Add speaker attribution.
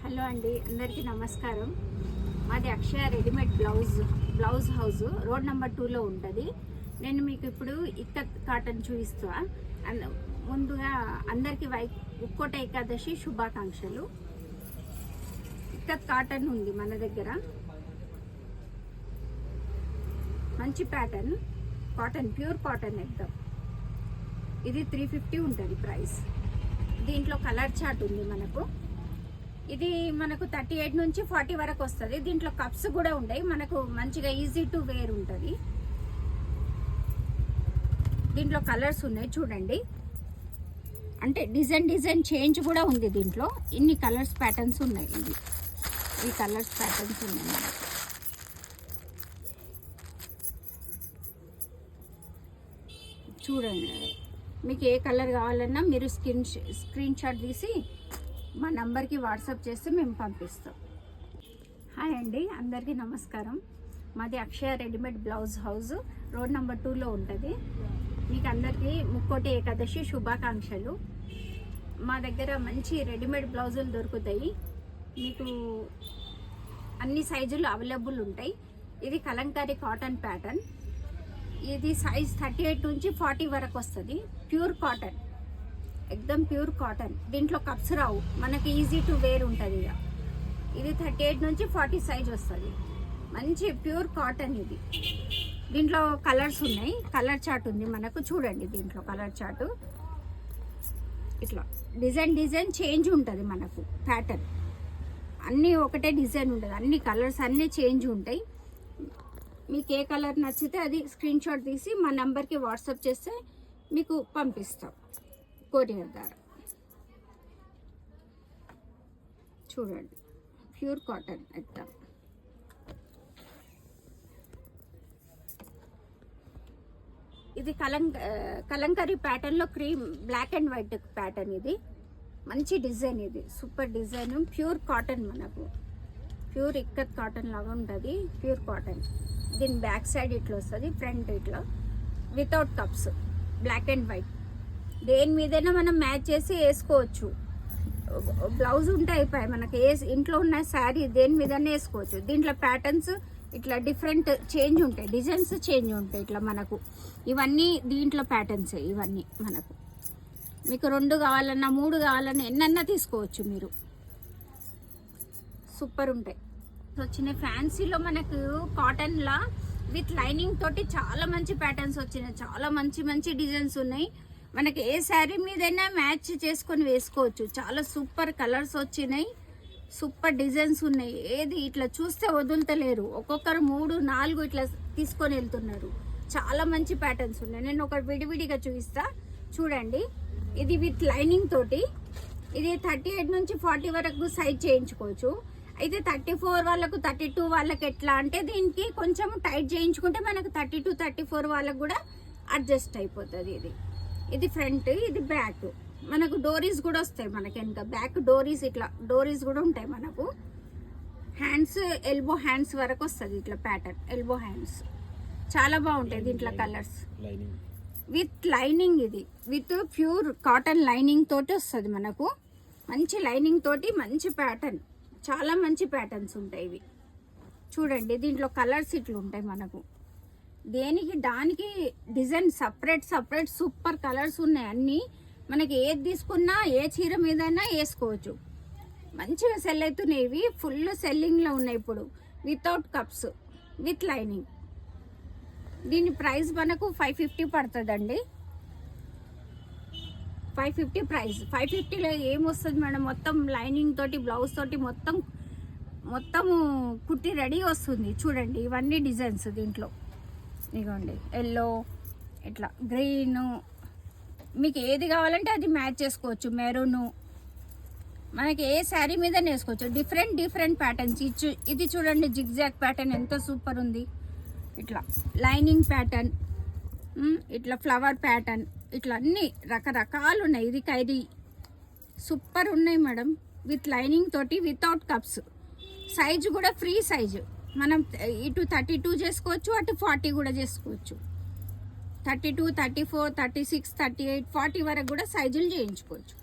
Speaker 1: Hello అండి, అందరికీ నమస్కారం. మాది Akshaya readymade blouse house road number 2లో ఉంటుంది. నేను మీకు ఇప్పుడు ఇక్కత్ కాటన్ చూపిస్తా. ముందుగా అందరికీ ఉక్కోట ఏకాదశి శుభాకాంక్షలు. ఇక్కత్ కాటన్ ఉంది మన దగ్గర, మంచి ప్యాటర్న్ కాటన్, ప్యూర్ కాటన్ ఎక్దమ్. ఇది 350 ఉంటుంది ప్రైస్. దీంట్లో కలర్ చార్ట్ ఉంది మనకు. ఇది మనకు 38 నుంచి 40 వరకు వస్తుంది. దీంట్లో కప్స్ కూడా ఉంటాయి మనకు, మంచిగా ఈజీ టు వేర్ ఉంటుంది. దీంట్లో కలర్స్ ఉన్నాయి చూడండి, అంటే డిజైన్ చేంజ్ కూడా ఉంది దీంట్లో. ఇన్ని కలర్స్ ప్యాటర్న్స్ ఉన్నాయి. ఈ కలర్స్ ప్యాటర్న్స్ ఉన్నాయి మనకు. చూడండి, మీకు ఏ కలర్ కావాలన్నా మీరు స్క్రీన్ షాట్ తీసి మా నంబర్కి వాట్సాప్ చేస్తే మేము పంపిస్తాం. హాయ్ అండి, అందరికీ నమస్కారం. మాది Akshaya readymade blouse house road number 2లో ఉంటుంది. మీకు అందరికీ ముక్కోటి ఏకాదశి శుభాకాంక్షలు. మా దగ్గర మంచి రెడీమేడ్ బ్లౌజులు దొరుకుతాయి. మీకు అన్ని సైజులు అవైలబుల్ ఉంటాయి. ఇది కలంకారీ కాటన్ ప్యాటర్న్. ఇది సైజ్ 38 నుంచి 40 వరకు వస్తుంది. ప్యూర్ కాటన్, ఎక్దమ్ ప్యూర్ కాటన్. దీంట్లో కప్స్ రావు మనకి, ఈజీ టు వేర్ ఉంటుంది. ఇది 38 నుంచి 40 సైజ్ వస్తుంది. మంచి ప్యూర్ కాటన్ ఇది. దీంట్లో కలర్స్ ఉన్నాయి, కలర్ చార్ట్ ఉంది మనకు. చూడండి, దీంట్లో కలర్ చార్ట్ ఇట్లా డిజైన్ చేంజ్ ఉంటుంది మనకు. ప్యాటర్న్ అన్నీ ఒకటే డిజైన్ ఉంటుంది, అన్ని కలర్స్ అన్నీ చేంజ్ ఉంటాయి. మీకు ఏ కలర్ నచ్చితే అది స్క్రీన్ షాట్ తీసి మా నెంబర్కి వాట్సాప్ చేస్తే మీకు పంపిస్తాం కొరియర్ ద్వారా. చూడండి, ప్యూర్ కాటన్ ఎక్దమ్. ఇది కలంకారీ ప్యాటర్న్లో cream black and white pattern. ఇది మంచి డిజైన్, ఇది సూపర్ డిజైన్. ప్యూర్ కాటన్ మనకు, ప్యూర్ ఇక్కత్ కాటన్ లాగా ఉంటుంది. Pure cotton. దీని బ్యాక్ సైడ్ ఇట్లా వస్తుంది, ఫ్రంట్ ఇట్లా without cups, black and white. దేని మీదైనా మనం మ్యాచ్ చేసి వేసుకోవచ్చు. బ్లౌజ్ ఉంటే అయిపోయాయి మనకి. ఇంట్లో ఉన్న శారీ దేని మీదనే వేసుకోవచ్చు. దీంట్లో ప్యాటర్న్స్ ఇట్లా డిఫరెంట్ చేంజ్ ఉంటాయి, డిజైన్స్ చేంజ్ ఉంటాయి ఇట్లా మనకు. ఇవన్నీ దీంట్లో ప్యాటర్న్స్, ఇవన్నీ మనకు. మీకు 2 కావాలన్నా 3 కావాలన్నా ఎన్నన్నా తీసుకోవచ్చు మీరు. సూపర్ ఉంటాయి. వచ్చిన ఫ్యాన్సీలో మనకు కాటన్లా విత్ లైనింగ్ తోటి చాలా మంచి ప్యాటర్న్స్ వచ్చినాయి. చాలా మంచి డిజైన్స్ ఉన్నాయి. మనకి ఏ శారీ మీదైనా మ్యాచ్ చేసుకొని వేసుకోవచ్చు. చాలా సూపర్ కలర్స్ వచ్చినాయి, సూపర్ డిజైన్స్ ఉన్నాయి. ఏది ఇట్లా చూస్తే వదులుతలేరు. ఒక్కొక్కరు 3, 4 ఇట్లా తీసుకొని వెళ్తున్నారు. చాలా మంచి ప్యాటర్న్స్ ఉన్నాయి. నేను ఒక విడివిడిగా చూపిస్తా చూడండి. ఇది విత్ లైనింగ్ తోటి. ఇది 38 నుంచి 40 వరకు సైజ్ చేయించుకోవచ్చు. అయితే 34 వాళ్ళకు 32 వాళ్ళకి ఎట్లా అంటే దీనికి కొంచెం టైట్ చేయించుకుంటే మనకు 32, 34 వాళ్ళకు కూడా అడ్జస్ట్ అయిపోతుంది. ఇది ఫ్రంట్, ఇది బ్యాక్. మనకు డోరీస్ కూడా వస్తాయి మనకి వెనక. బ్యాక్ డోరీస్, ఇట్లా డోరీస్ కూడా ఉంటాయి మనకు. హ్యాండ్స్ ఎల్బో హ్యాండ్స్ వరకు వస్తుంది ఇట్లా ప్యాటర్న్, ఎల్బో హ్యాండ్స్. చాలా బాగుంటాయి దీంట్లో కలర్స్ విత్ లైనింగ్. ఇది విత్ ప్యూర్ కాటన్ లైనింగ్ తోటి వస్తుంది మనకు. మంచి లైనింగ్ తోటి మంచి ప్యాటర్న్, చాలా మంచి ప్యాటర్న్స్ ఉంటాయి ఇవి. చూడండి, దీంట్లో కలర్స్ ఇట్లా ఉంటాయి మనకు. దేనికి దానికి డిజైన్ సపరేట్ సూపర్ కలర్స్ ఉన్నాయి అన్నీ. మనకి ఏది తీసుకున్నా ఏ చీర మీదైనా వేసుకోవచ్చు. మంచిగా సెల్ అవుతున్నాయి ఇవి. ఫుల్ సెల్లింగ్లో ఉన్నాయి ఇప్పుడు. Without cups, with lining. దీని ప్రైస్ మనకు 550 పడుతుందండి. 550 ప్రైస్. 550లో ఏమొస్తుంది మేడం? మొత్తం లైనింగ్ తోటి, బ్లౌజ్ తోటి మొత్తము కుట్టి రెడీ వస్తుంది. చూడండి, ఇవన్నీ డిజైన్స్ దీంట్లో. ఇదిగోండి, ఎల్లో, ఇట్లా గ్రీను, మీకు ఏది కావాలంటే అది మ్యాచ్ చేసుకోవచ్చు. మెరూను, మనకి ఏ శారీ మీద వేసుకోవచ్చు. Different patterns. ఇది చూడండి, జిగ్జాగ్ ప్యాటర్న్ ఎంత సూపర్ ఉంది. ఇట్లా లైనింగ్ ప్యాటర్న్, ఇట్లా ఫ్లవర్ ప్యాటర్న్, ఇట్లా అన్ని రకరకాలు ఉన్నాయి. ఇది ఖైదీ సూపర్ ఉన్నాయి మేడం. విత్ లైనింగ్ తోటి, వితౌట్ కప్స్. సైజు కూడా ఫ్రీ సైజు. మనం ఇటు 32 చేసుకోవచ్చు, అటు 40 కూడా చేసుకోవచ్చు. 32, 34, 36, 38, 40 వరకు కూడా సైజులు చేయించుకోవచ్చు.